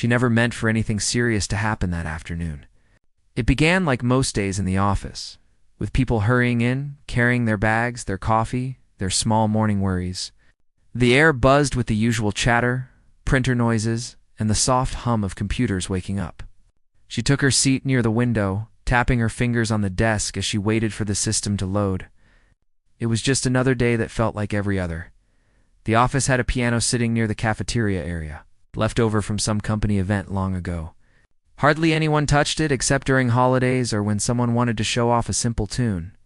She never meant for anything serious to happen that afternoon. It began like most days in the office, with people hurrying in, carrying their bags, their coffee, their small morning worries. The air buzzed with the usual chatter, printer noises, and the soft hum of computers waking up. She took her seat near the window, tapping her fingers on the desk as she waited for the system to load. It was just another day that felt like every other. The office had a piano sitting near the cafeteria area, left over from some company event long ago. Hardly anyone touched it except during holidays or when someone wanted to show off a simple tune.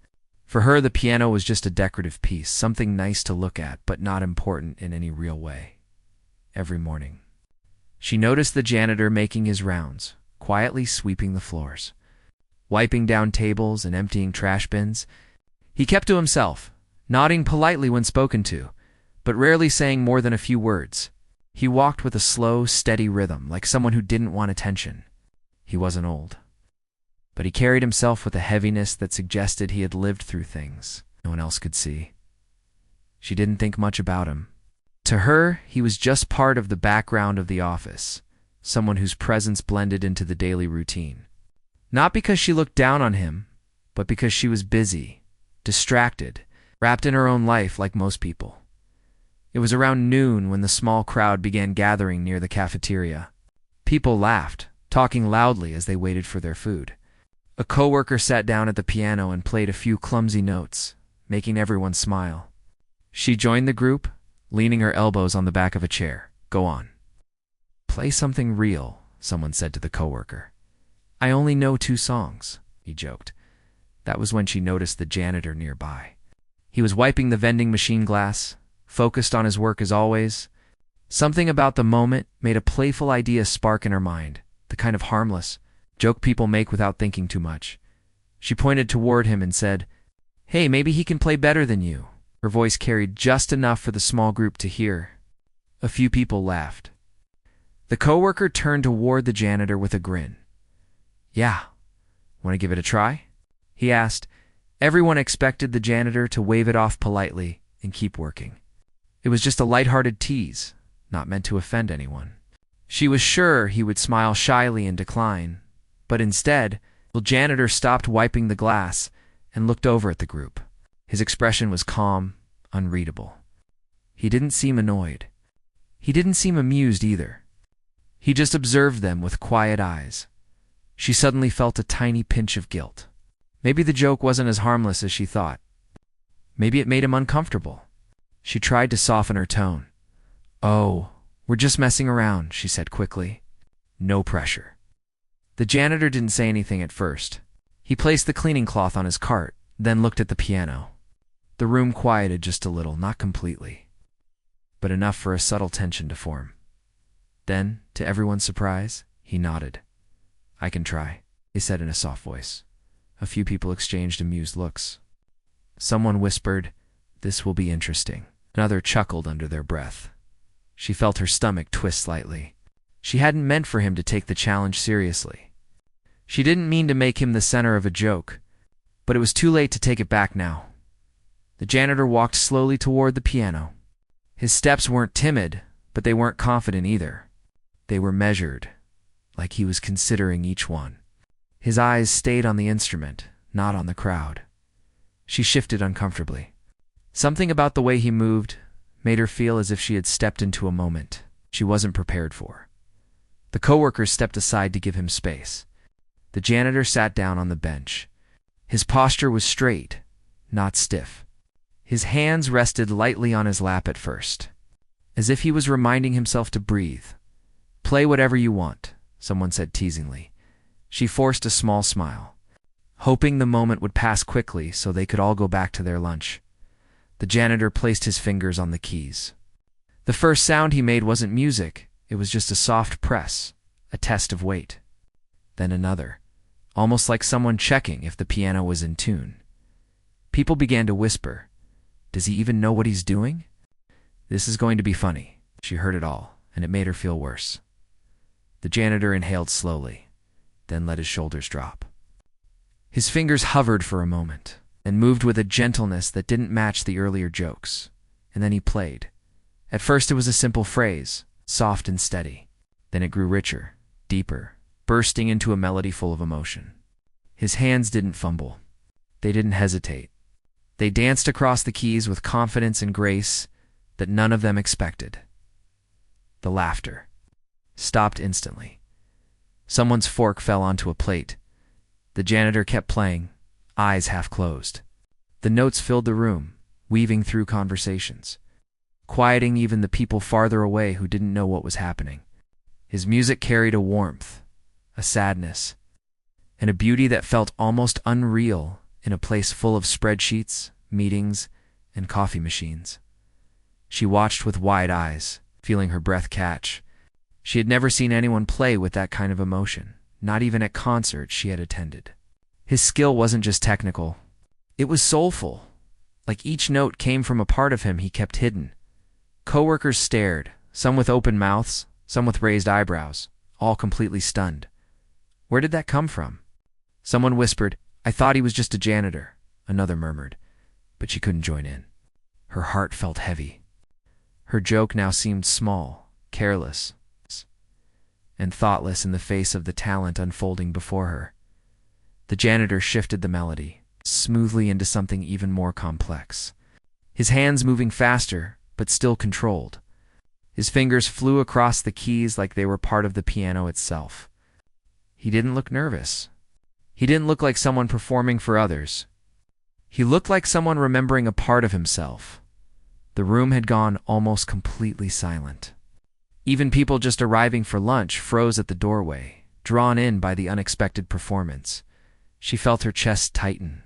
For her, the piano was just a decorative piece, something nice to look at, but not important in any real way. Every morning, she noticed the janitor making his rounds, quietly sweeping the floors, wiping down tables and emptying trash bins. He kept to himself, nodding politely when spoken to, but rarely saying more than a few words. He walked with a slow, steady rhythm, like someone who didn't want attention. He wasn't old, but he carried himself with a heaviness that suggested he had lived through things no one else could see. She didn't think much about him. To her, he was just part of the background of the office, someone whose presence blended into the daily routine. Not because she looked down on him, but because she was busy, distracted, wrapped in her own life like most people. It was around noon when the small crowd began gathering near the cafeteria. People laughed, talking loudly as they waited for their food. A coworker sat down at the piano and played a few clumsy notes, making everyone smile. She joined the group, leaning her elbows on the back of a chair. "Go on. Play something real," someone said to the coworker. "I only know 2 songs," he joked. That was when she noticed the janitor nearby. He was wiping the vending machine glass, focused on his work as always. Something about the moment made a playful idea spark in her mind, the kind of harmless joke people make without thinking too much. She pointed toward him and said, "Hey, maybe he can play better than you." Her voice carried just enough for the small group to hear. A few people laughed. The coworker turned toward the janitor with a grin. "Yeah, want to give it a try?" he asked. Everyone expected the janitor to wave it off politely and keep working. It was just a lighthearted tease, not meant to offend anyone. She was sure he would smile shyly and decline, but instead, the janitor stopped wiping the glass and looked over at the group. His expression was calm, unreadable. He didn't seem annoyed. He didn't seem amused either. He just observed them with quiet eyes. She suddenly felt a tiny pinch of guilt. Maybe the joke wasn't as harmless as she thought. Maybe it made him uncomfortable. She tried to soften her tone. "Oh, we're just messing around," she said quickly. "No pressure." The janitor didn't say anything at first. He placed the cleaning cloth on his cart, then looked at the piano. The room quieted just a little, not completely, but enough for a subtle tension to form. Then, to everyone's surprise, he nodded. "I can try," he said in a soft voice. A few people exchanged amused looks. Someone whispered, "This will be interesting." Another chuckled under their breath. She felt her stomach twist slightly. She hadn't meant for him to take the challenge seriously. She didn't mean to make him the center of a joke, but it was too late to take it back now. The janitor walked slowly toward the piano. His steps weren't timid, but they weren't confident either. They were measured, like he was considering each one. His eyes stayed on the instrument, not on the crowd. She shifted uncomfortably. Something about the way he moved made her feel as if she had stepped into a moment she wasn't prepared for. The coworkers stepped aside to give him space. The janitor sat down on the bench. His posture was straight, not stiff. His hands rested lightly on his lap at first, as if he was reminding himself to breathe. "Play whatever you want," someone said teasingly. She forced a small smile, hoping the moment would pass quickly so they could all go back to their lunch. The janitor placed his fingers on the keys. The first sound he made wasn't music, it was just a soft press, a test of weight. Then another, almost like someone checking if the piano was in tune. People began to whisper, "Does he even know what he's doing? This is going to be funny." She heard it all, and it made her feel worse. The janitor inhaled slowly, then let his shoulders drop. His fingers hovered for a moment, and moved with a gentleness that didn't match the earlier jokes. And then he played. At first it was a simple phrase, soft and steady. Then it grew richer, deeper, bursting into a melody full of emotion. His hands didn't fumble. They didn't hesitate. They danced across the keys with confidence and grace that none of them expected. The laughter stopped instantly. Someone's fork fell onto a plate. The janitor kept playing, eyes half closed. The notes filled the room, weaving through conversations, quieting even the people farther away who didn't know what was happening. His music carried a warmth, a sadness, and a beauty that felt almost unreal in a place full of spreadsheets, meetings, and coffee machines. She watched with wide eyes, feeling her breath catch. She had never seen anyone play with that kind of emotion, not even at concerts she had attended. His skill wasn't just technical. It was soulful, like each note came from a part of him he kept hidden. Coworkers stared, some with open mouths, some with raised eyebrows, all completely stunned. Where did that come from? Someone whispered, "I thought he was just a janitor," another murmured, but she couldn't join in. Her heart felt heavy. Her joke now seemed small, careless, and thoughtless in the face of the talent unfolding before her. The janitor shifted the melody smoothly into something even more complex, his hands moving faster, but still controlled. His fingers flew across the keys like they were part of the piano itself. He didn't look nervous. He didn't look like someone performing for others. He looked like someone remembering a part of himself. The room had gone almost completely silent. Even people just arriving for lunch froze at the doorway, drawn in by the unexpected performance. She felt her chest tighten.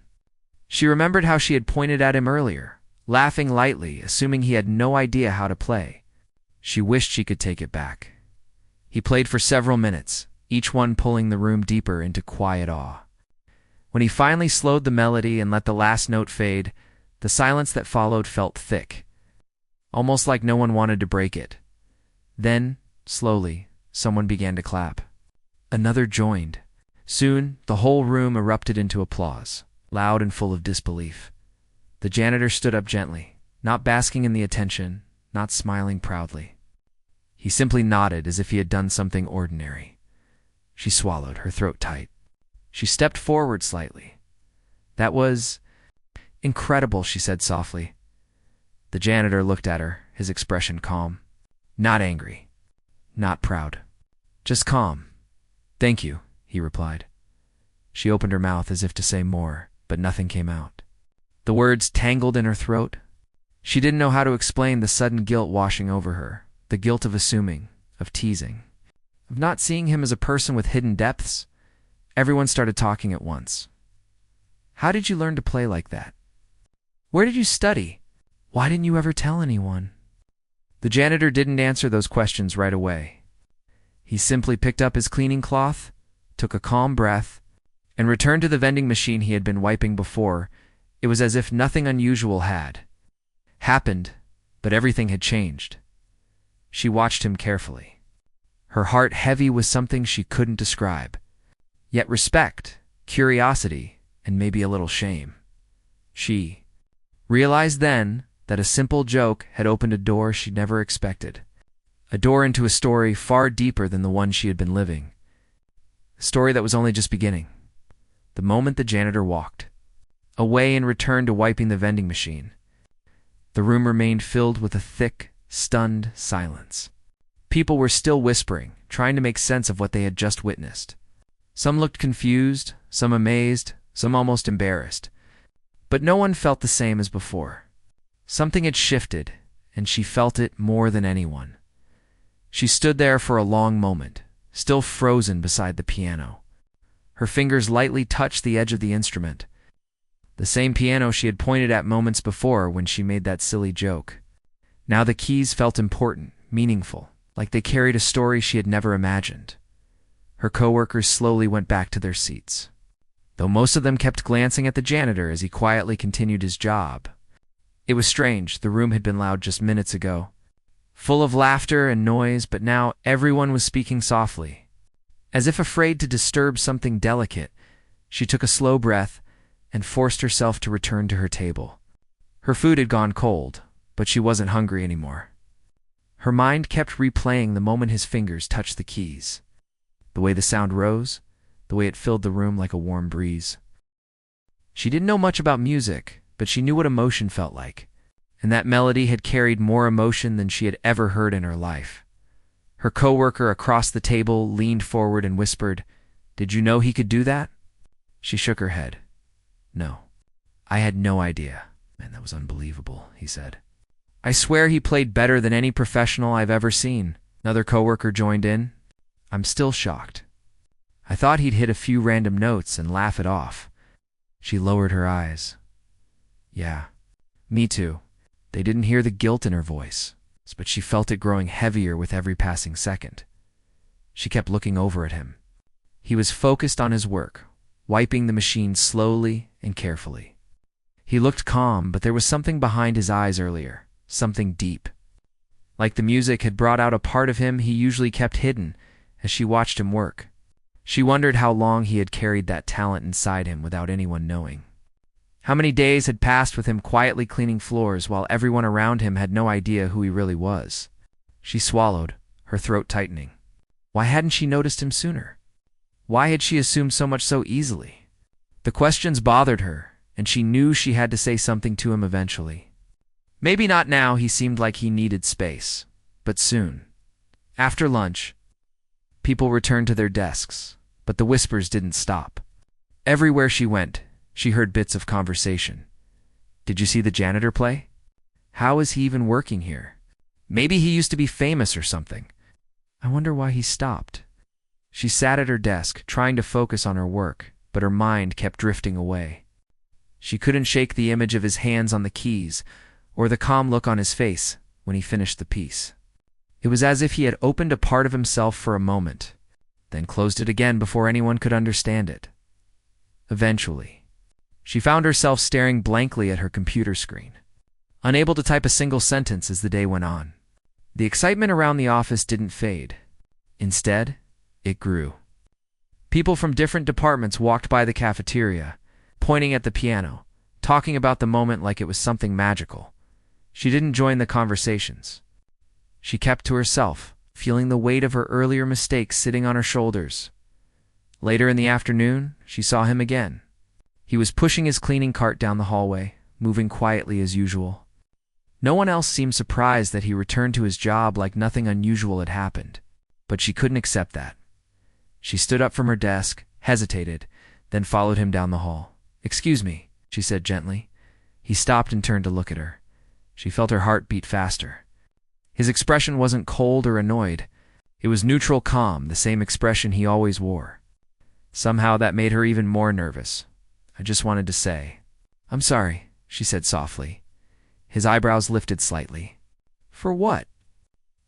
She remembered how she had pointed at him earlier, laughing lightly, assuming he had no idea how to play. She wished she could take it back. He played for several minutes, each one pulling the room deeper into quiet awe. When he finally slowed the melody and let the last note fade, the silence that followed felt thick, almost like no one wanted to break it. Then, slowly, someone began to clap. Another joined. Soon, the whole room erupted into applause, loud and full of disbelief. The janitor stood up gently, not basking in the attention, not smiling proudly. He simply nodded as if he had done something ordinary. She swallowed, her throat tight. She stepped forward slightly. "That was incredible," she said softly. The janitor looked at her, his expression calm. Not angry, not proud, just calm. "Thank you," he replied. She opened her mouth as if to say more, but nothing came out. The words tangled in her throat. She didn't know how to explain the sudden guilt washing over her, the guilt of assuming, of teasing, of not seeing him as a person with hidden depths. Everyone started talking at once. "How did you learn to play like that? Where did you study? Why didn't you ever tell anyone?" The janitor didn't answer those questions right away. He simply picked up his cleaning cloth, took a calm breath, and returned to the vending machine he had been wiping before. It was as if nothing unusual had happened, but everything had changed. She watched him carefully, her heart heavy with something she couldn't describe, yet respect, curiosity, and maybe a little shame. She realized then that a simple joke had opened a door she'd never expected, a door into a story far deeper than the one she had been living, a story that was only just beginning. The moment the janitor walked away and returned to wiping the vending machine, the room remained filled with a thick, stunned silence. People were still whispering, trying to make sense of what they had just witnessed. Some looked confused, some amazed, some almost embarrassed. But no one felt the same as before. Something had shifted, and she felt it more than anyone. She stood there for a long moment, still frozen beside the piano. Her fingers lightly touched the edge of the instrument, the same piano she had pointed at moments before when she made that silly joke. Now the keys felt important, meaningful, like they carried a story she had never imagined. Her coworkers slowly went back to their seats, though most of them kept glancing at the janitor as he quietly continued his job. It was strange. The room had been loud just minutes ago, full of laughter and noise, but now everyone was speaking softly. As if afraid to disturb something delicate, she took a slow breath and forced herself to return to her table. Her food had gone cold, but she wasn't hungry anymore. Her mind kept replaying the moment his fingers touched the keys. The way the sound rose, the way it filled the room like a warm breeze. She didn't know much about music, but she knew what emotion felt like, and that melody had carried more emotion than she had ever heard in her life. Her coworker across the table leaned forward and whispered, "Did you know he could do that?" She shook her head. "No. I had no idea." "Man, that was unbelievable," he said. "I swear he played better than any professional I've ever seen." Another coworker joined in. "I'm still shocked. I thought he'd hit a few random notes and laugh it off." She lowered her eyes. "Yeah, me too." They didn't hear the guilt in her voice, but she felt it growing heavier with every passing second. She kept looking over at him. He was focused on his work, wiping the machine slowly and carefully. He looked calm, but there was something behind his eyes earlier, something deep. Like the music had brought out a part of him he usually kept hidden as she watched him work. She wondered how long he had carried that talent inside him without anyone knowing. How many days had passed with him quietly cleaning floors while everyone around him had no idea who he really was. She swallowed, her throat tightening. Why hadn't she noticed him sooner? Why had she assumed so much so easily? The questions bothered her, and she knew she had to say something to him eventually. Maybe not now, he seemed like he needed space, but soon. After lunch, people returned to their desks, but the whispers didn't stop. Everywhere she went, she heard bits of conversation. "Did you see the janitor play? How is he even working here? Maybe he used to be famous or something. I wonder why he stopped." She sat at her desk, trying to focus on her work, but her mind kept drifting away. She couldn't shake the image of his hands on the keys, or the calm look on his face when he finished the piece. It was as if he had opened a part of himself for a moment, then closed it again before anyone could understand it. Eventually, she found herself staring blankly at her computer screen, unable to type a single sentence as the day went on. The excitement around the office didn't fade. Instead, it grew. People from different departments walked by the cafeteria, pointing at the piano, talking about the moment like it was something magical. She didn't join the conversations. She kept to herself, feeling the weight of her earlier mistakes sitting on her shoulders. Later in the afternoon, she saw him again. He was pushing his cleaning cart down the hallway, moving quietly as usual. No one else seemed surprised that he returned to his job like nothing unusual had happened, but she couldn't accept that. She stood up from her desk, hesitated, then followed him down the hall. "Excuse me," she said gently. He stopped and turned to look at her. She felt her heart beat faster. His expression wasn't cold or annoyed. It was neutral calm, the same expression he always wore. Somehow that made her even more nervous. "I just wanted to say." "I'm sorry," she said softly. His eyebrows lifted slightly. "For what?"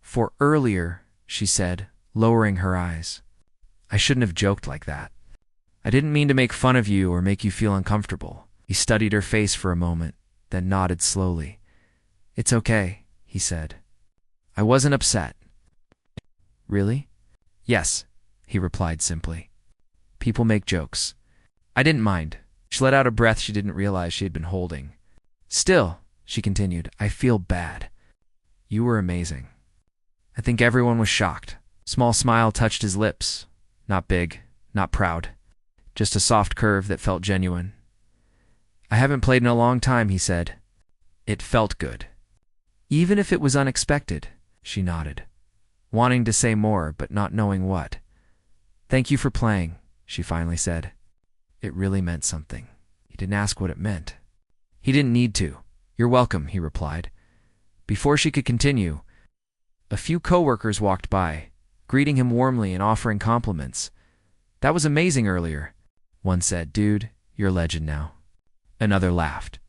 "For earlier," she said, lowering her eyes. "I shouldn't have joked like that. I didn't mean to make fun of you or make you feel uncomfortable." He studied her face for a moment, then nodded slowly. "It's okay," he said. "I wasn't upset." "Really?" "Yes," he replied simply. "People make jokes. I didn't mind." She let out a breath she didn't realize she had been holding. "Still," she continued, "I feel bad. You were amazing." I think everyone was shocked. A small smile touched his lips. Not big, not proud. Just a soft curve that felt genuine. "I haven't played in a long time," he said. It felt good. "Even if it was unexpected," she nodded, wanting to say more but not knowing what. "Thank you for playing," she finally said. It really meant something. He didn't ask what it meant. He didn't need to. "You're welcome," he replied. Before she could continue, a few coworkers walked by, greeting him warmly and offering compliments. "That was amazing earlier." One said, "Dude, you're a legend now." Another laughed.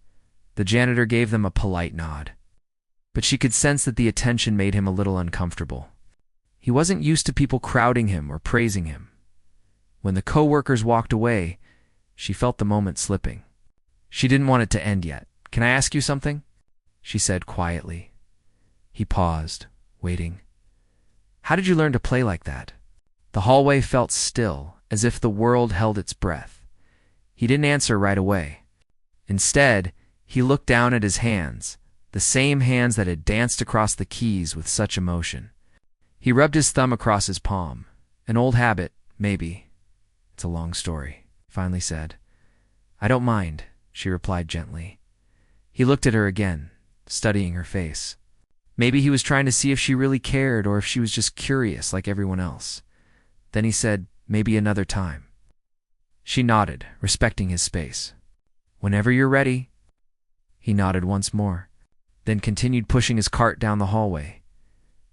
The janitor gave them a polite nod. But she could sense that the attention made him a little uncomfortable. He wasn't used to people crowding him or praising him. When the coworkers walked away, she felt the moment slipping. She didn't want it to end yet. "Can I ask you something?" she said quietly. He paused, waiting. "How did you learn to play like that?" The hallway felt still, as if the world held its breath. He didn't answer right away. Instead, he looked down at his hands, the same hands that had danced across the keys with such emotion. He rubbed his thumb across his palm. An old habit, maybe. It's a long story, he finally said. I don't mind, she replied gently. He looked at her again, studying her face. Maybe he was trying to see if she really cared or if she was just curious like everyone else. Then he said, maybe another time. She nodded, respecting his space. Whenever you're ready. He nodded once more, then continued pushing his cart down the hallway.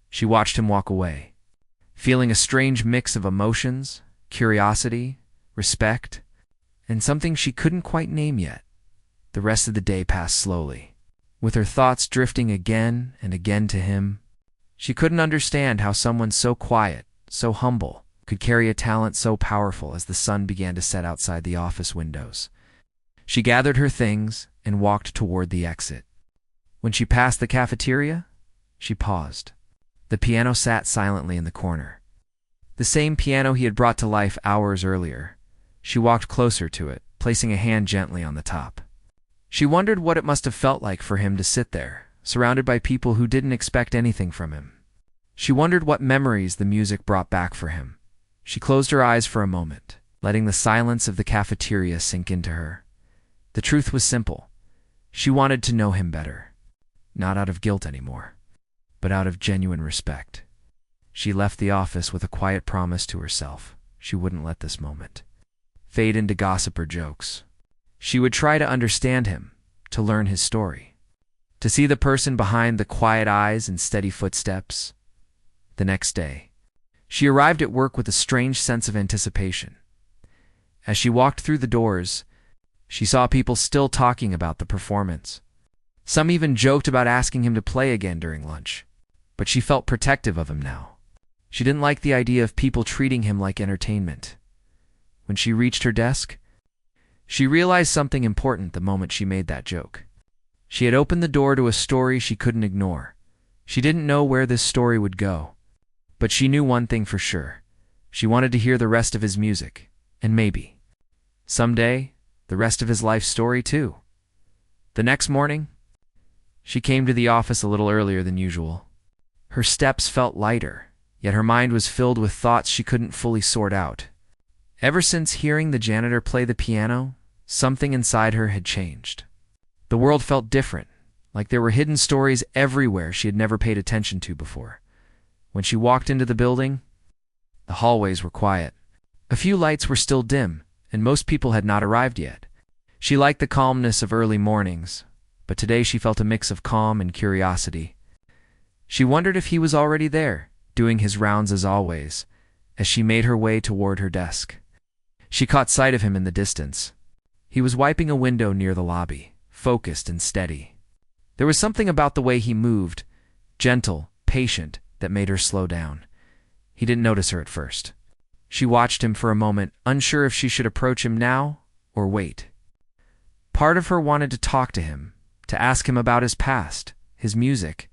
She watched him walk away, feeling a strange mix of emotions, curiosity, respect, and something she couldn't quite name yet. The rest of the day passed slowly, with her thoughts drifting again and again to him. She couldn't understand how someone so quiet, so humble, could carry a talent so powerful as the sun began to set outside the office windows. She gathered her things and walked toward the exit. When she passed the cafeteria, she paused. The piano sat silently in the corner. The same piano he had brought to life hours earlier. She walked closer to it, placing a hand gently on the top. She wondered what it must have felt like for him to sit there, surrounded by people who didn't expect anything from him. She wondered what memories the music brought back for him. She closed her eyes for a moment, letting the silence of the cafeteria sink into her. The truth was simple. She wanted to know him better. Not out of guilt anymore, but out of genuine respect. She left the office with a quiet promise to herself. She wouldn't let this moment fade into gossip or jokes. She would try to understand him, to learn his story, to see the person behind the quiet eyes and steady footsteps. The next day, she arrived at work with a strange sense of anticipation. As she walked through the doors, she saw people still talking about the performance. Some even joked about asking him to play again during lunch, but she felt protective of him now. She didn't like the idea of people treating him like entertainment. When she reached her desk, she realized something important the moment she made that joke. She had opened the door to a story she couldn't ignore. She didn't know where this story would go, but she knew one thing for sure. She wanted to hear the rest of his music, and maybe, someday, the rest of his life story too. The next morning, she came to the office a little earlier than usual. Her steps felt lighter, yet her mind was filled with thoughts she couldn't fully sort out. Ever since hearing the janitor play the piano, something inside her had changed. The world felt different, like there were hidden stories everywhere she had never paid attention to before. When she walked into the building, the hallways were quiet. A few lights were still dim, and most people had not arrived yet. She liked the calmness of early mornings, but today she felt a mix of calm and curiosity. She wondered if he was already there, doing his rounds as always, as she made her way toward her desk. She caught sight of him in the distance. He was wiping a window near the lobby, focused and steady. There was something about the way he moved, gentle, patient, that made her slow down. He didn't notice her at first. She watched him for a moment, unsure if she should approach him now or wait. Part of her wanted to talk to him, to ask him about his past, his music,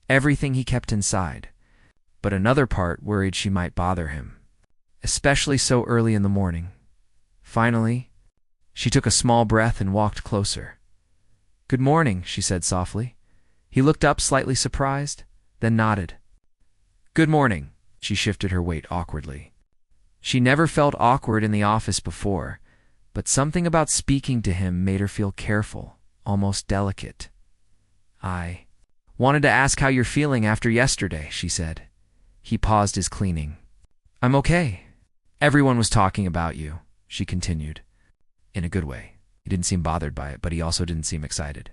everything he kept inside. But another part worried she might bother him, especially so early in the morning. Finally, she took a small breath and walked closer. "Good morning," she said softly. He looked up, slightly surprised, then nodded. "Good morning." She shifted her weight awkwardly. She never felt awkward in the office before, but something about speaking to him made her feel careful, almost delicate. "I wanted to ask how you're feeling after yesterday," she said. He paused his cleaning. "I'm okay. Everyone was talking about you," she continued. In a good way. He didn't seem bothered by it, but he also didn't seem excited.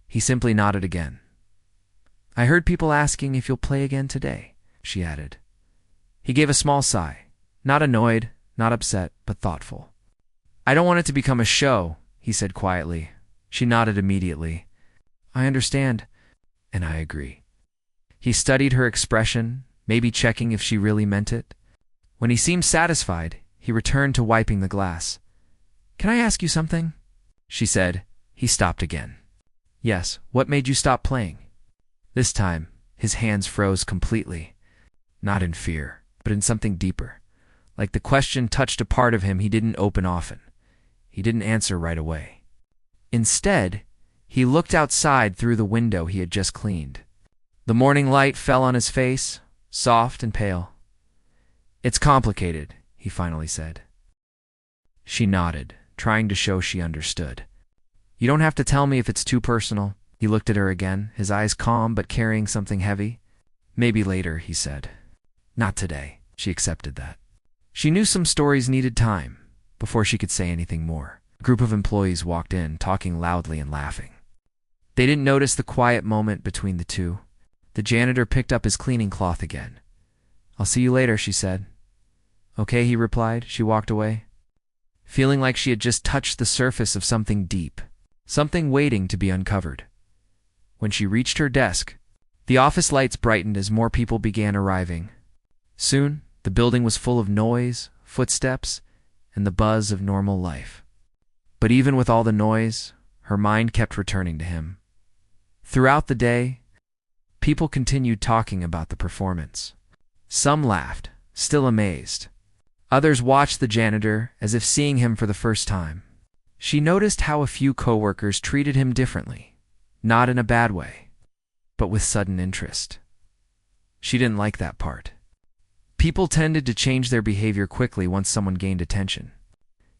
He simply nodded again. "I heard people asking if you'll play again today," she added. He gave a small sigh, not annoyed, not upset, but thoughtful. "I don't want it to become a show," he said quietly. She nodded immediately. "I understand, and I agree." He studied her expression, maybe checking if she really meant it. When he seemed satisfied, he returned to wiping the glass. "Can I ask you something?" she said. He stopped again. "Yes, what made you stop playing?" This time, his hands froze completely. Not in fear, but in something deeper. Like the question touched a part of him he didn't open often. He didn't answer right away. Instead, He looked outside through the window he had just cleaned. The morning light fell on his face, soft and pale. "It's complicated," he finally said. She nodded, trying to show she understood. "You don't have to tell me if it's too personal." He looked at her again, his eyes calm but carrying something heavy. "Maybe later," he said. "Not today." She accepted that. She knew some stories needed time before she could say anything more. A group of employees walked in, talking loudly and laughing. They didn't notice the quiet moment between the two. The janitor picked up his cleaning cloth again. "I'll see you later," she said. "Okay," he replied. She walked away, feeling like she had just touched the surface of something deep, something waiting to be uncovered. When she reached her desk, the office lights brightened as more people began arriving. Soon, the building was full of noise, footsteps, and the buzz of normal life. But even with all the noise, her mind kept returning to him. Throughout the day, people continued talking about the performance. Some laughed, still amazed. Others watched the janitor as if seeing him for the first time. She noticed how a few coworkers treated him differently, not in a bad way, but with sudden interest. She didn't like that part. People tended to change their behavior quickly once someone gained attention.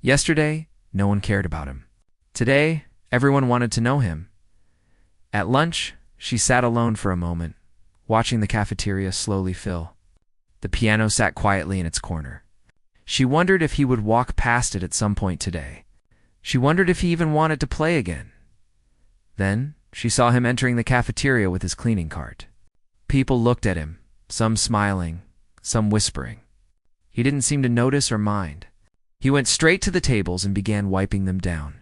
Yesterday, no one cared about him. Today, everyone wanted to know him. At lunch, she sat alone for a moment, watching the cafeteria slowly fill. The piano sat quietly in its corner. She wondered if he would walk past it at some point today. She wondered if he even wanted to play again. Then, she saw him entering the cafeteria with his cleaning cart. People looked at him, some smiling, some whispering. He didn't seem to notice or mind. He went straight to the tables and began wiping them down.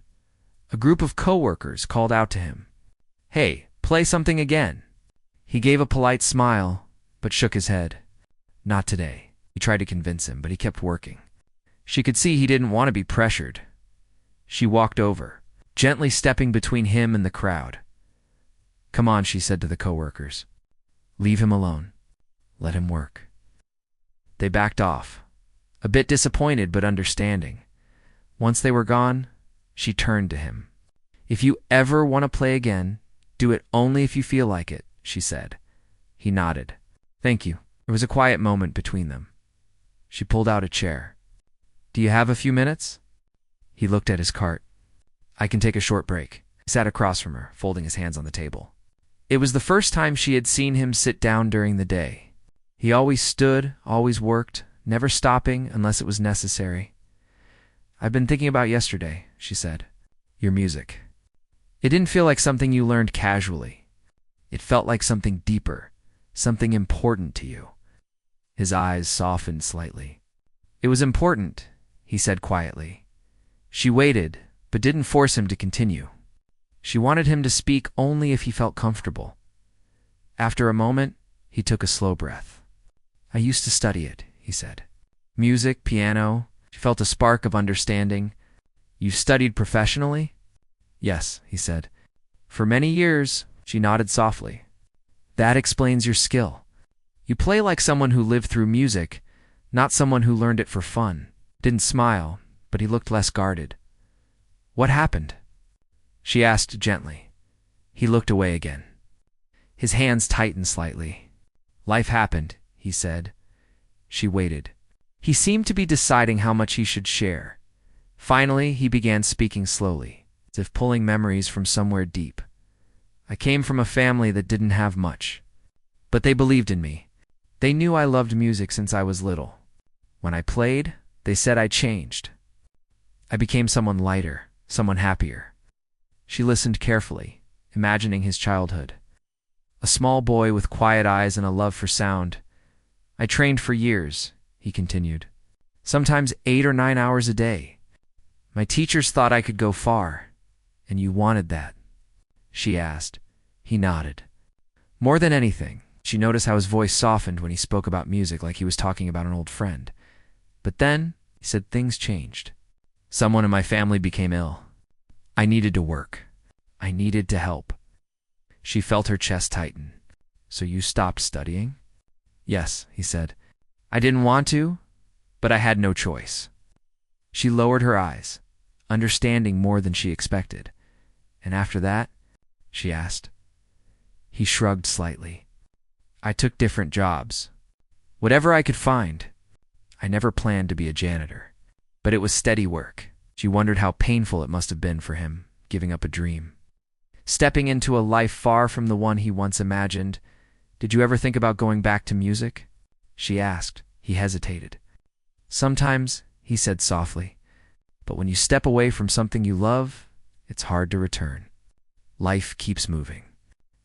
A group of coworkers called out to him, "Hey, play something again." He gave a polite smile, but shook his head. Not today. He tried to convince him, but he kept working. She could see he didn't want to be pressured. She walked over, gently stepping between him and the crowd. "Come on," she said to the coworkers. "Leave him alone. Let him work." They backed off, a bit disappointed but understanding. Once they were gone, she turned to him. "If you ever want to play again, do it only if you feel like it," she said. He nodded. "Thank you." There was a quiet moment between them. She pulled out a chair. "Do you have a few minutes?" He looked at his cart. "I can take a short break." He sat across from her, folding his hands on the table. It was the first time she had seen him sit down during the day. He always stood, always worked, never stopping unless it was necessary. "I've been thinking about yesterday," she said. "Your music. It didn't feel like something you learned casually. It felt like something deeper, something important to you." His eyes softened slightly. "It was important," he said quietly. She waited, but didn't force him to continue. She wanted him to speak only if he felt comfortable. After a moment, he took a slow breath. "I used to study it," he said. "Music, piano." She felt a spark of understanding. "You studied professionally?" "Yes," he said. "For many years." She nodded softly. "That explains your skill. You play like someone who lived through music, not someone who learned it for fun." Didn't smile, but he looked less guarded. "What happened?" she asked gently. He looked away again. His hands tightened slightly. "Life happened," he said. She waited. He seemed to be deciding how much he should share. Finally, he began speaking slowly, as if pulling memories from somewhere deep. "I came from a family that didn't have much, but they believed in me. They knew I loved music since I was little. When I played, they said I changed. I became someone lighter, someone happier." She listened carefully, imagining his childhood. A small boy with quiet eyes and a love for sound. "I trained for years," he continued. "Sometimes 8 or 9 hours a day. My teachers thought I could go far. And you wanted that?" she asked. He nodded. More than anything, she noticed how his voice softened when he spoke about music like he was talking about an old friend. But then, he said, things changed. "Someone in my family became ill. I needed to work. I needed to help." She felt her chest tighten. "So you stopped studying?" "Yes," he said. "I didn't want to, but I had no choice." She lowered her eyes, understanding more than she expected. "And after that?" she asked. He shrugged slightly. I took different jobs. Whatever I could find. I never planned to be a janitor. But it was steady work. She wondered how painful it must have been for him, giving up a dream. Stepping into a life far from the one he once imagined. Did you ever think about going back to music? She asked. He hesitated. Sometimes, he said softly. But when you step away from something you love, it's hard to return. Life keeps moving.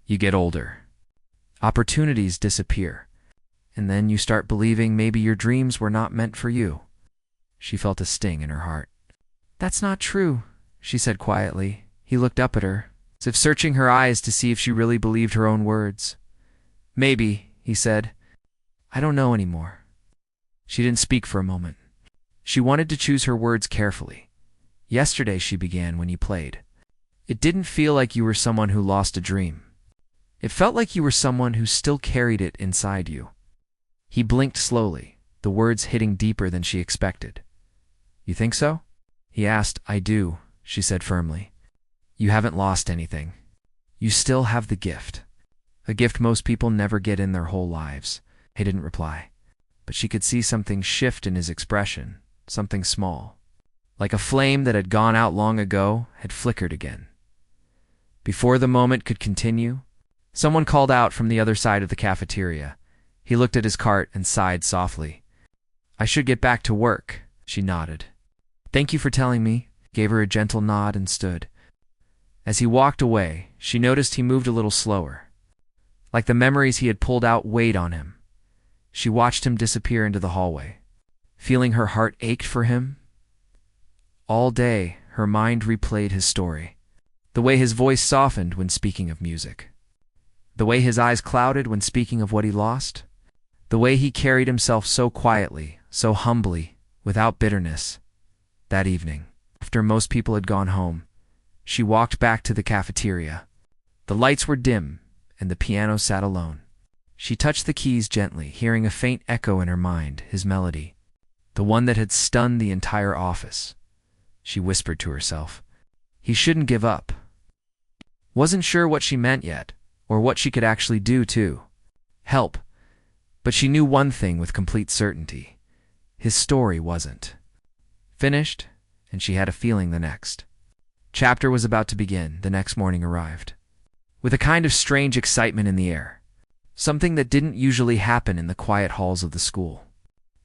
You get older. Opportunities disappear. And then you start believing maybe your dreams were not meant for you. She felt a sting in her heart. That's not true, she said quietly. He looked up at her, as if searching her eyes to see if she really believed her own words. Maybe, he said. I don't know anymore. She didn't speak for a moment. She wanted to choose her words carefully. Yesterday, she began, when you played. It didn't feel like you were someone who lost a dream. It felt like you were someone who still carried it inside you. He blinked slowly, the words hitting deeper than she expected. You think so? He asked. I do, she said firmly. You haven't lost anything. You still have the gift. A gift most people never get in their whole lives. He didn't reply. But she could see something shift in his expression, something small. Like a flame that had gone out long ago had flickered again. Before the moment could continue, someone called out from the other side of the cafeteria. He looked at his cart and sighed softly. I should get back to work, she nodded. Thank you for telling me, gave her a gentle nod and stood. As he walked away, she noticed he moved a little slower. Like the memories he had pulled out weighed on him. She watched him disappear into the hallway. Feeling her heart ached for him. All day, her mind replayed his story. The way his voice softened when speaking of music. The way his eyes clouded when speaking of what he lost. The way he carried himself so quietly, so humbly, without bitterness. That evening, after most people had gone home, she walked back to the cafeteria. The lights were dim, and the piano sat alone. She touched the keys gently, hearing a faint echo in her mind, his melody, the one that had stunned the entire office. She whispered to herself, he shouldn't give up. Wasn't sure what she meant yet, or what she could actually do, too. Help. But she knew one thing with complete certainty. His story wasn't finished, and she had a feeling the next chapter was about to begin. The next morning arrived, with a kind of strange excitement in the air, something that didn't usually happen in the quiet halls of the school.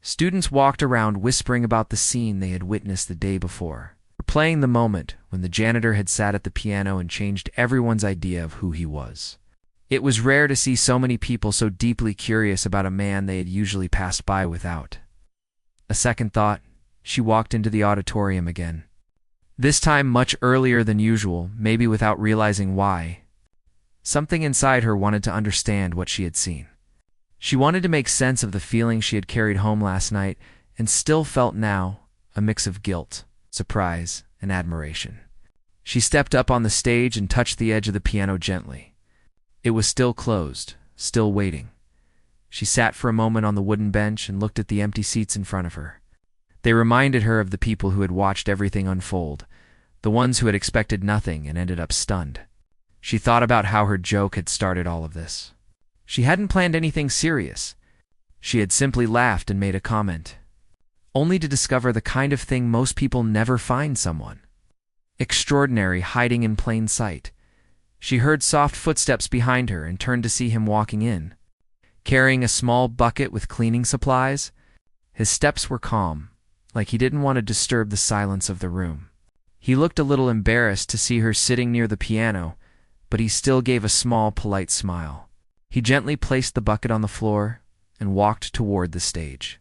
Students walked around whispering about the scene they had witnessed the day before, replaying the moment when the janitor had sat at the piano and changed everyone's idea of who he was. It was rare to see so many people so deeply curious about a man they had usually passed by without. A second thought, she walked into the auditorium again. This time much earlier than usual, maybe without realizing why. Something inside her wanted to understand what she had seen. She wanted to make sense of the feeling she had carried home last night and still felt now, a mix of guilt, surprise, and admiration. She stepped up on the stage and touched the edge of the piano gently. It was still closed, still waiting. She sat for a moment on the wooden bench and looked at the empty seats in front of her. They reminded her of the people who had watched everything unfold, the ones who had expected nothing and ended up stunned. She thought about how her joke had started all of this. She hadn't planned anything serious. She had simply laughed and made a comment, only to discover the kind of thing most people never find someone. Extraordinary, hiding in plain sight. She heard soft footsteps behind her and turned to see him walking in, carrying a small bucket with cleaning supplies. His steps were calm, like he didn't want to disturb the silence of the room. He looked a little embarrassed to see her sitting near the piano, but he still gave a small, polite smile. He gently placed the bucket on the floor and walked toward the stage.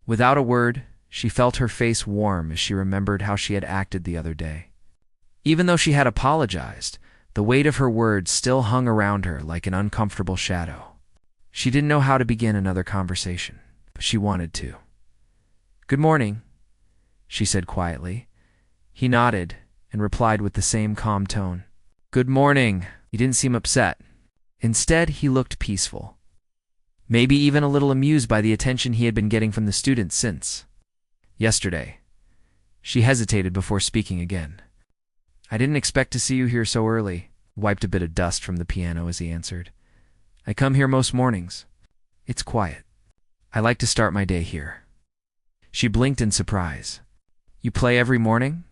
Without a word, she felt her face warm as she remembered how she had acted the other day. Even though she had apologized, the weight of her words still hung around her like an uncomfortable shadow. She didn't know how to begin another conversation, but she wanted to. Good morning, she said quietly. He nodded and replied with the same calm tone. Good morning. He didn't seem upset. Instead, he looked peaceful. Maybe even a little amused by the attention he had been getting from the students since yesterday. She hesitated before speaking again. I didn't expect to see you here so early. Wiped a bit of dust from the piano as he answered. I come here most mornings. It's quiet. I like to start my day here. She blinked in surprise. You play every morning?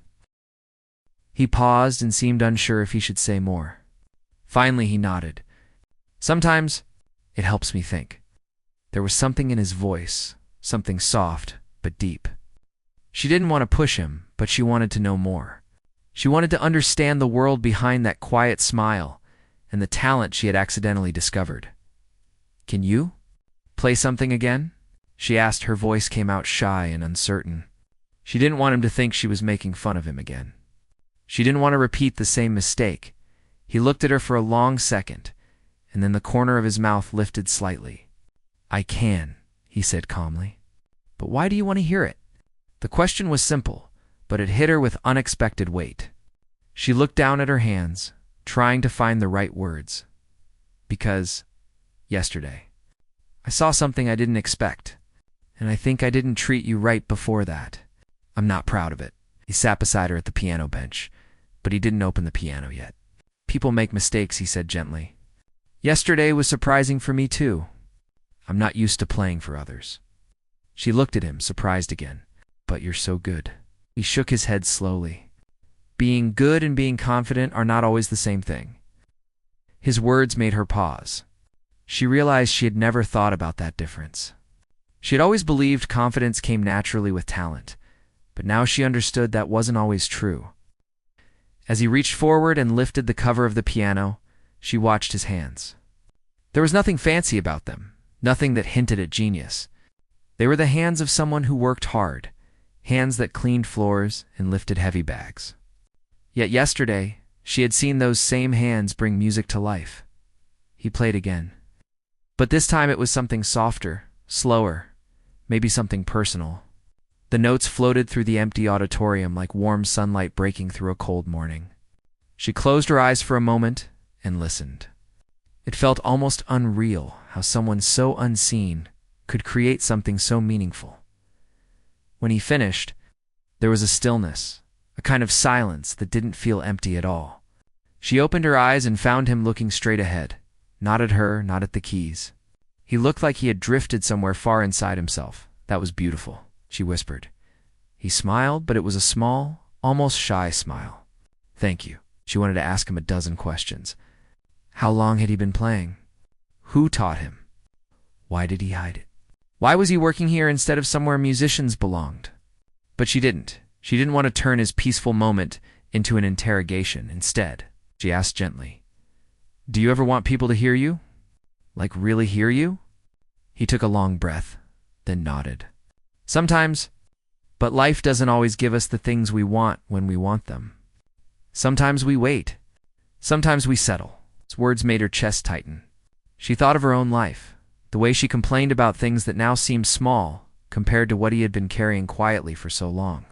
He paused and seemed unsure if he should say more. Finally, he nodded. Sometimes it helps me think. There was something in his voice, something soft but deep. She didn't want to push him, but she wanted to know more. She wanted to understand the world behind that quiet smile and the talent she had accidentally discovered. Can you play something again? She asked. Her voice came out shy and uncertain. She didn't want him to think she was making fun of him again. She didn't want to repeat the same mistake. He looked at her for a long second, and then the corner of his mouth lifted slightly. I can, he said calmly. But why do you want to hear it? The question was simple, but it hit her with unexpected weight. She looked down at her hands, trying to find the right words. Because, yesterday, I saw something I didn't expect, and I think I didn't treat you right before that. I'm not proud of it. He sat beside her at the piano bench, but he didn't open the piano yet. People make mistakes, he said gently. Yesterday was surprising for me too. I'm not used to playing for others. She looked at him, surprised again. But you're so good. He shook his head slowly. Being good and being confident are not always the same thing. His words made her pause. She realized she had never thought about that difference. She had always believed confidence came naturally with talent, but now she understood that wasn't always true. As he reached forward and lifted the cover of the piano, she watched his hands. There was nothing fancy about them, nothing that hinted at genius. They were the hands of someone who worked hard, hands that cleaned floors and lifted heavy bags. Yet yesterday, she had seen those same hands bring music to life. He played again. But this time it was something softer, slower, maybe something personal. The notes floated through the empty auditorium like warm sunlight breaking through a cold morning. She closed her eyes for a moment and listened. It felt almost unreal how someone so unseen could create something so meaningful. When he finished, there was a stillness, a kind of silence that didn't feel empty at all. She opened her eyes and found him looking straight ahead, not at her, not at the keys. He looked like he had drifted somewhere far inside himself. That was beautiful, she whispered. He smiled, but it was a small, almost shy smile. Thank you. She wanted to ask him a dozen questions. How long had he been playing? Who taught him? Why did he hide it? Why was he working here instead of somewhere musicians belonged? But she didn't. She didn't want to turn his peaceful moment into an interrogation. Instead, she asked gently, Do you ever want people to hear you? Like really hear you? He took a long breath, then nodded. Sometimes, but life doesn't always give us the things we want when we want them. Sometimes we wait. Sometimes we settle. His words made her chest tighten. She thought of her own life, the way she complained about things that now seemed small compared to what he had been carrying quietly for so long.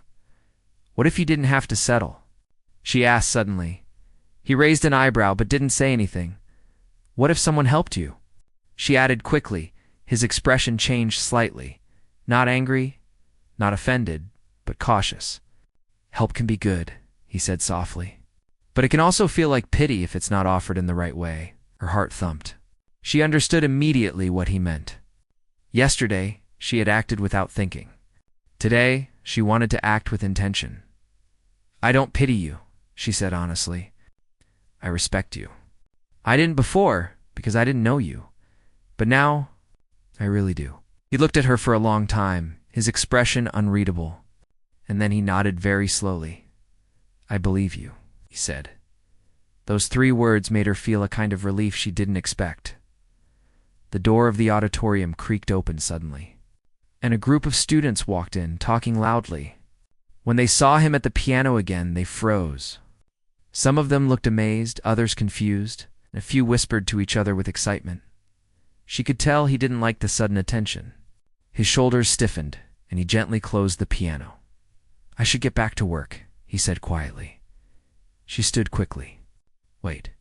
What if he didn't have to settle? She asked suddenly. He raised an eyebrow but didn't say anything. What if someone helped you? She added quickly. His expression changed slightly. Not angry, not offended, but cautious. Help can be good, he said softly. But it can also feel like pity if it's not offered in the right way. Her heart thumped. She understood immediately what he meant. Yesterday, she had acted without thinking. Today, she wanted to act with intention. I don't pity you, she said honestly. I respect you. I didn't before, because I didn't know you. But now, I really do. He looked at her for a long time, his expression unreadable. And then he nodded very slowly. I believe you, he said. Those 3 words made her feel a kind of relief she didn't expect. The door of the auditorium creaked open suddenly, and a group of students walked in, talking loudly. When they saw him at the piano again, they froze. Some of them looked amazed, others confused, and a few whispered to each other with excitement. She could tell he didn't like the sudden attention. His shoulders stiffened, and he gently closed the piano. I should get back to work, he said quietly. She stood quickly. Wait,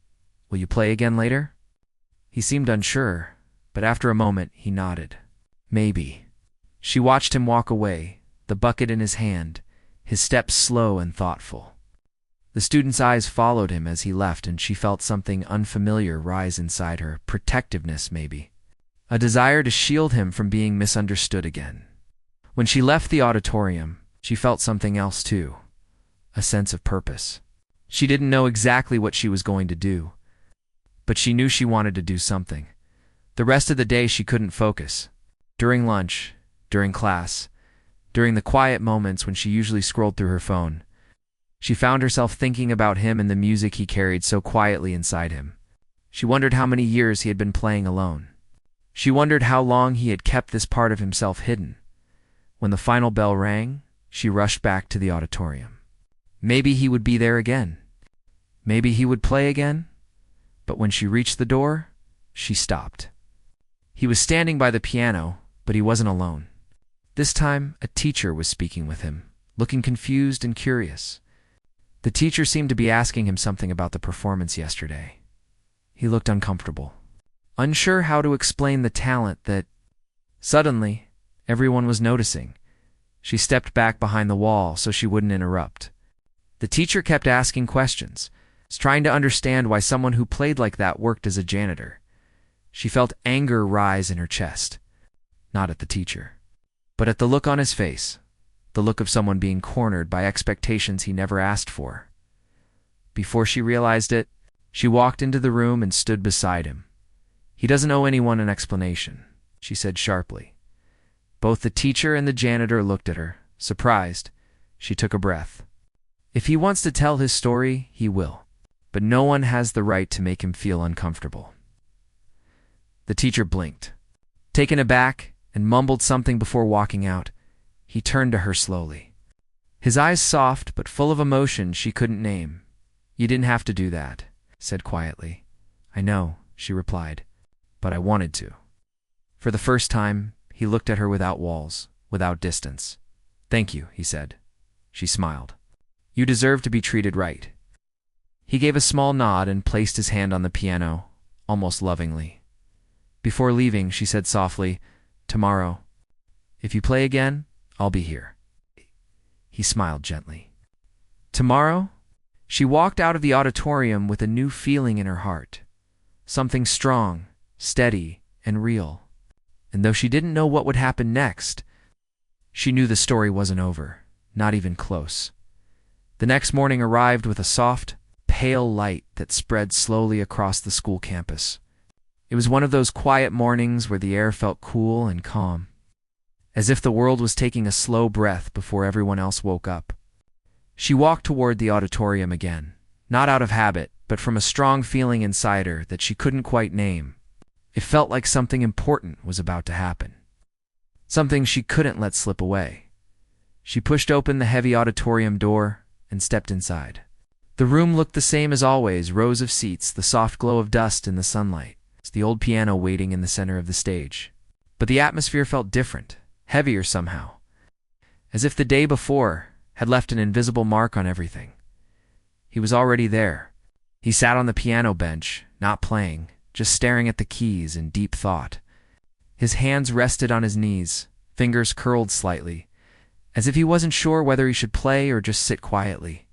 will you play again later? He seemed unsure, but after a moment he nodded. Maybe. She watched him walk away, the bucket in his hand, his steps slow and thoughtful. The student's eyes followed him as he left, and she felt something unfamiliar rise inside her. Protectiveness, maybe. A desire to shield him from being misunderstood again. When she left the auditorium, she felt something else too. A sense of purpose. She didn't know exactly what she was going to do, but she knew she wanted to do something. The rest of the day she couldn't focus. During lunch, during class, during the quiet moments when she usually scrolled through her phone, she found herself thinking about him and the music he carried so quietly inside him. She wondered how many years he had been playing alone. She wondered how long he had kept this part of himself hidden. When the final bell rang, she rushed back to the auditorium. Maybe he would be there again. Maybe he would play again. But when she reached the door, she stopped. He was standing by the piano, but he wasn't alone. This time, a teacher was speaking with him, looking confused and curious. The teacher seemed to be asking him something about the performance yesterday. He looked uncomfortable, unsure how to explain the talent that... Suddenly, everyone was noticing. She stepped back behind the wall so she wouldn't interrupt. The teacher kept asking questions, trying to understand why someone who played like that worked as a janitor. She felt anger rise in her chest, not at the teacher, but at the look on his face. The look of someone being cornered by expectations he never asked for. Before she realized it, she walked into the room and stood beside him. "He doesn't owe anyone an explanation," she said sharply. Both the teacher and the janitor looked at her, surprised. She took a breath. If he wants to tell his story, he will, but no one has the right to make him feel uncomfortable. The teacher blinked, taken aback, and mumbled something before walking out. He turned to her slowly. His eyes soft but full of emotion she couldn't name. "You didn't have to do that," he said quietly. "I know," she replied, "but I wanted to." For the first time, he looked at her without walls, without distance. "Thank you," he said. She smiled. "You deserve to be treated right." He gave a small nod and placed his hand on the piano, almost lovingly. Before leaving, she said softly, "Tomorrow, if you play again, I'll be here." He smiled gently. Tomorrow? She walked out of the auditorium with a new feeling in her heart. Something strong, steady, and real. And though she didn't know what would happen next, she knew the story wasn't over, not even close. The next morning arrived with a soft, pale light that spread slowly across the school campus. It was one of those quiet mornings where the air felt cool and calm, as if the world was taking a slow breath before everyone else woke up. She walked toward the auditorium again, not out of habit, but from a strong feeling inside her that she couldn't quite name. It felt like something important was about to happen, something she couldn't let slip away. She pushed open the heavy auditorium door and stepped inside. The room looked the same as always, rows of seats, the soft glow of dust in the sunlight, the old piano waiting in the center of the stage. But the atmosphere felt different, heavier somehow, as if the day before had left an invisible mark on everything. He was already there. He sat on the piano bench, not playing, just staring at the keys in deep thought. His hands rested on his knees, fingers curled slightly, as if he wasn't sure whether he should play or just sit quietly.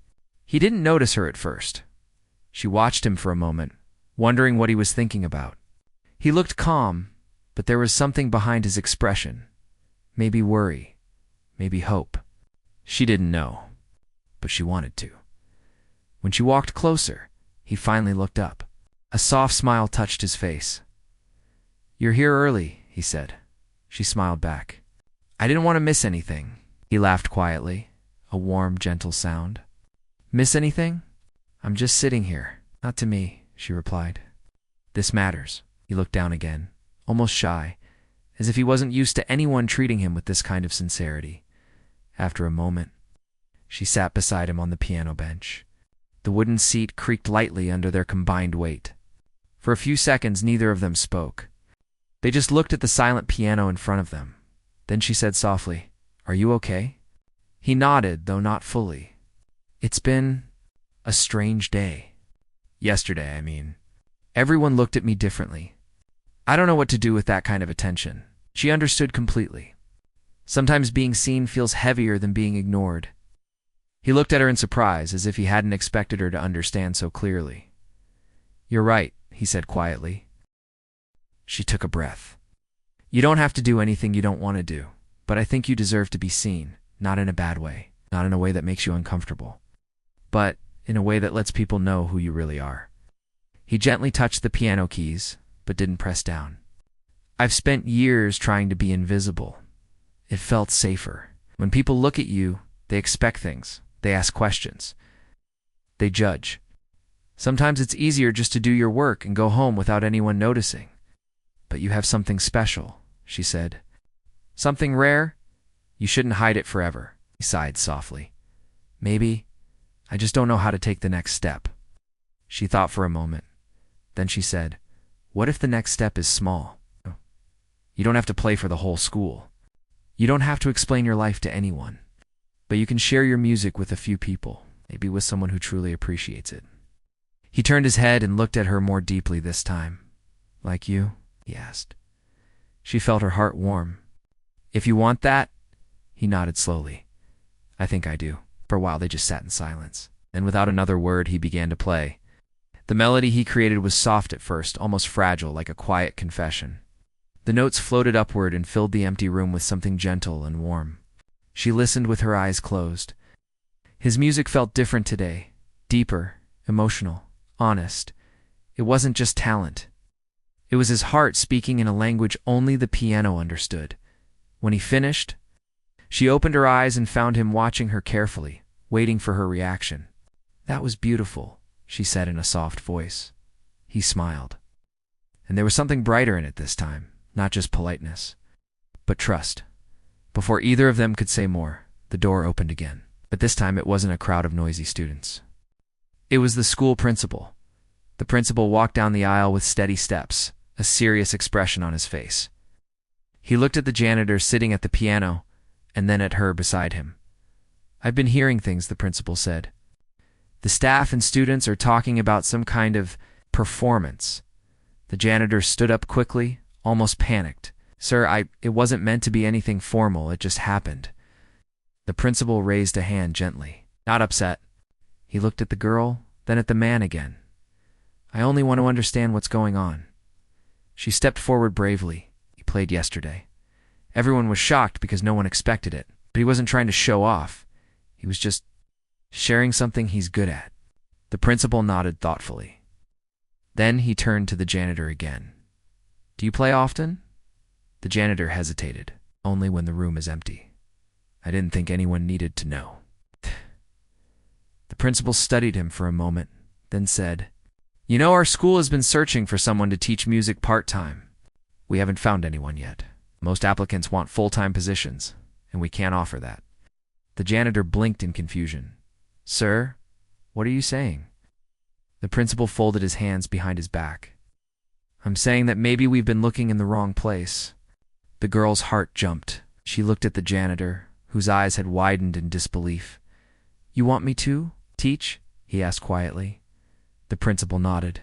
He didn't notice her at first. She watched him for a moment, wondering what he was thinking about. He looked calm, but there was something behind his expression. Maybe worry, maybe hope. She didn't know, but she wanted to. When she walked closer, he finally looked up. A soft smile touched his face. "You're here early," he said. She smiled back. "I didn't want to miss anything." He laughed quietly, a warm, gentle sound. "Miss anything? I'm just sitting here." "Not to me," she replied. "This matters." He looked down again, almost shy, as if he wasn't used to anyone treating him with this kind of sincerity. After a moment, she sat beside him on the piano bench. The wooden seat creaked lightly under their combined weight. For a few seconds, neither of them spoke. They just looked at the silent piano in front of them. Then she said softly, "Are you okay?" He nodded, though not fully. "It's been a strange day. Yesterday, I mean. Everyone looked at me differently. I don't know what to do with that kind of attention." She understood completely. Sometimes being seen feels heavier than being ignored. He looked at her in surprise, as if he hadn't expected her to understand so clearly. "You're right," he said quietly. She took a breath. "You don't have to do anything you don't want to do, but I think you deserve to be seen, not in a bad way, not in a way that makes you uncomfortable, but in a way that lets people know who you really are." He gently touched the piano keys, but didn't press down. "I've spent years trying to be invisible. It felt safer. When people look at you, they expect things. They ask questions. They judge. Sometimes it's easier just to do your work and go home without anyone noticing. But you have something special," she said. "Something rare? You shouldn't hide it forever." He sighed softly. "Maybe. I just don't know how to take the next step." She thought for a moment. Then she said, "What if the next step is small? You don't have to play for the whole school. You don't have to explain your life to anyone. But you can share your music with a few people, maybe with someone who truly appreciates it." He turned his head and looked at her more deeply this time. "Like you?" he asked. She felt her heart warm. "If you want that?" He nodded slowly. "I think I do." For a while they just sat in silence. Then without another word he began to play. The melody he created was soft at first, almost fragile, like a quiet confession. The notes floated upward and filled the empty room with something gentle and warm. She listened with her eyes closed. His music felt different today, deeper, emotional, honest. It wasn't just talent. It was his heart speaking in a language only the piano understood. When he finished, she opened her eyes and found him watching her carefully, waiting for her reaction. "That was beautiful," she said in a soft voice. He smiled. And there was something brighter in it this time, not just politeness, but trust. Before either of them could say more, the door opened again. But this time it wasn't a crowd of noisy students. It was the school principal. The principal walked down the aisle with steady steps, a serious expression on his face. He looked at the janitor sitting at the piano, and then at her beside him. "I've been hearing things," the principal said. "The staff and students are talking about some kind of performance." The janitor stood up quickly, almost panicked. "Sir, it wasn't meant to be anything formal, it just happened." The principal raised a hand gently. Not upset. He looked at the girl, then at the man again. "I only want to understand what's going on." She stepped forward bravely. "He played yesterday. Everyone was shocked because no one expected it, but he wasn't trying to show off. He was just sharing something he's good at." The principal nodded thoughtfully. Then he turned to the janitor again. "Do you play often?" The janitor hesitated. "Only when the room is empty. I didn't think anyone needed to know." The principal studied him for a moment, then said, "You know, our school has been searching for someone to teach music part-time. We haven't found anyone yet. Most applicants want full-time positions, and we can't offer that." The janitor blinked in confusion. "Sir, what are you saying?" The principal folded his hands behind his back. "I'm saying that maybe we've been looking in the wrong place." The girl's heart jumped. She looked at the janitor, whose eyes had widened in disbelief. "You want me to teach?" he asked quietly. The principal nodded.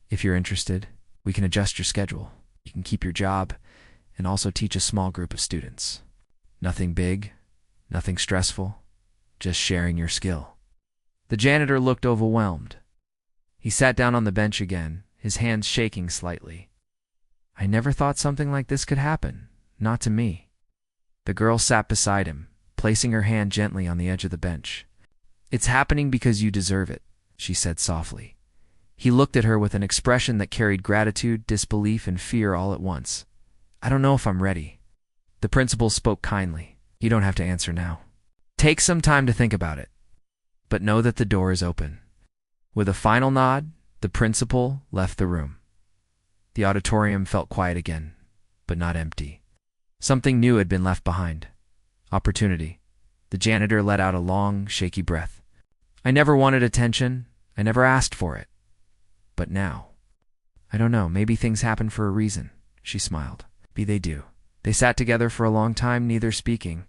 "If you're interested, we can adjust your schedule. You can keep your job and also teach a small group of students. Nothing big, nothing stressful, just sharing your skill." The janitor looked overwhelmed. He sat down on the bench again, his hands shaking slightly. "I never thought something like this could happen. Not to me." The girl sat beside him, placing her hand gently on the edge of the bench. "It's happening because you deserve it," she said softly. He looked at her with an expression that carried gratitude, disbelief, and fear all at once. "I don't know if I'm ready." The principal spoke kindly. "You don't have to answer now. Take some time to think about it. But know that the door is open." With a final nod, the principal left the room. The auditorium felt quiet again, but not empty. Something new had been left behind. Opportunity. The janitor let out a long, shaky breath. "I never wanted attention. I never asked for it. But now, I don't know, maybe things happen for a reason." She smiled. "Maybe they do." They sat together for a long time, neither speaking.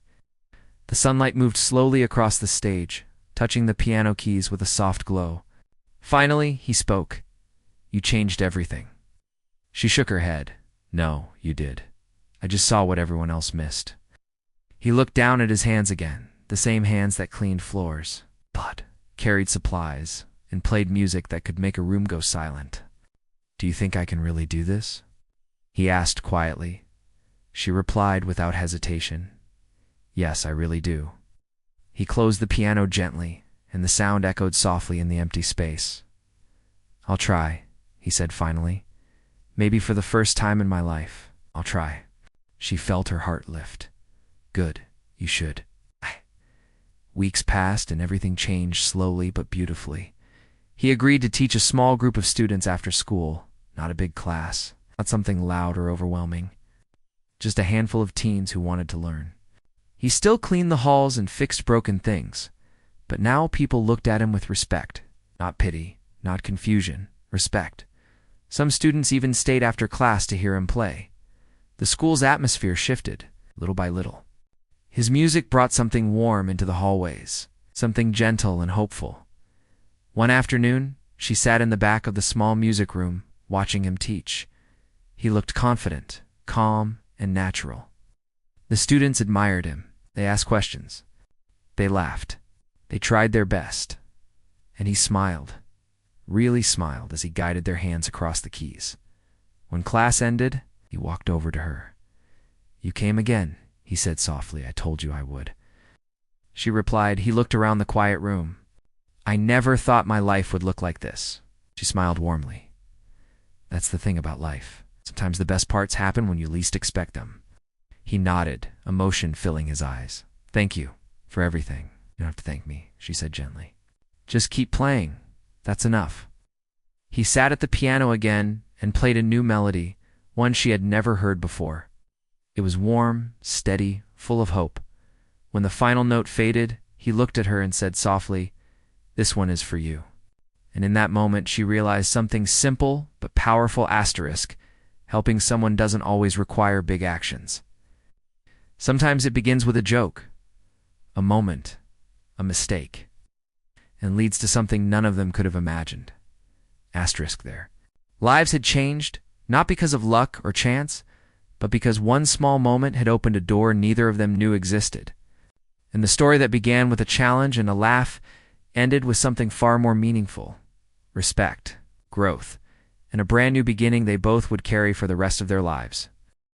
The sunlight moved slowly across the stage, touching the piano keys with a soft glow. Finally, he spoke. "You changed everything." She shook her head. "No, you did. I just saw what everyone else missed." He looked down at his hands again. the same hands that cleaned floors, but carried supplies, and played music that could make a room go silent. "Do you think I can really do this?" he asked quietly. She replied without hesitation, "Yes, I really do." He closed the piano gently, and the sound echoed softly in the empty space. "I'll try," he said finally. "Maybe for the first time in my life, I'll try." She felt her heart lift. "Good, you should." Weeks passed and everything changed slowly but beautifully. He agreed to teach a small group of students after school, not a big class, not something loud or overwhelming, just a handful of teens who wanted to learn. He still cleaned the halls and fixed broken things, but now people looked at him with respect, not pity, not confusion, respect. Some students even stayed after class to hear him play. The school's atmosphere shifted, little by little. His music brought something warm into the hallways, something gentle and hopeful. One afternoon, she sat in the back of the small music room, watching him teach. He looked confident, calm, and natural. The students admired him. They asked questions. They laughed. They tried their best. And he smiled, really smiled as he guided their hands across the keys. When class ended, he walked over to her. "You came again," he said softly. "I told you I would." She replied. He looked around the quiet room. "I never thought my life would look like this." She smiled warmly. "That's the thing about life. Sometimes the best parts happen when you least expect them." He nodded, emotion filling his eyes. "Thank you for everything." "You don't have to thank me," she said gently. "Just keep playing. That's enough." He sat at the piano again and played a new melody, one she had never heard before. It was warm, steady, full of hope. When the final note faded, he looked at her and said softly, "This one is for you." And in that moment, she realized something simple but powerful. Asterisk, helping someone doesn't always require big actions. Sometimes it begins with a joke, a moment, a mistake, and leads to something none of them could have imagined. Asterisk there. Lives had changed, not because of luck or chance, but because one small moment had opened a door neither of them knew existed. And the story that began with a challenge and a laugh ended with something far more meaningful: respect, growth, and a brand new beginning they both would carry for the rest of their lives.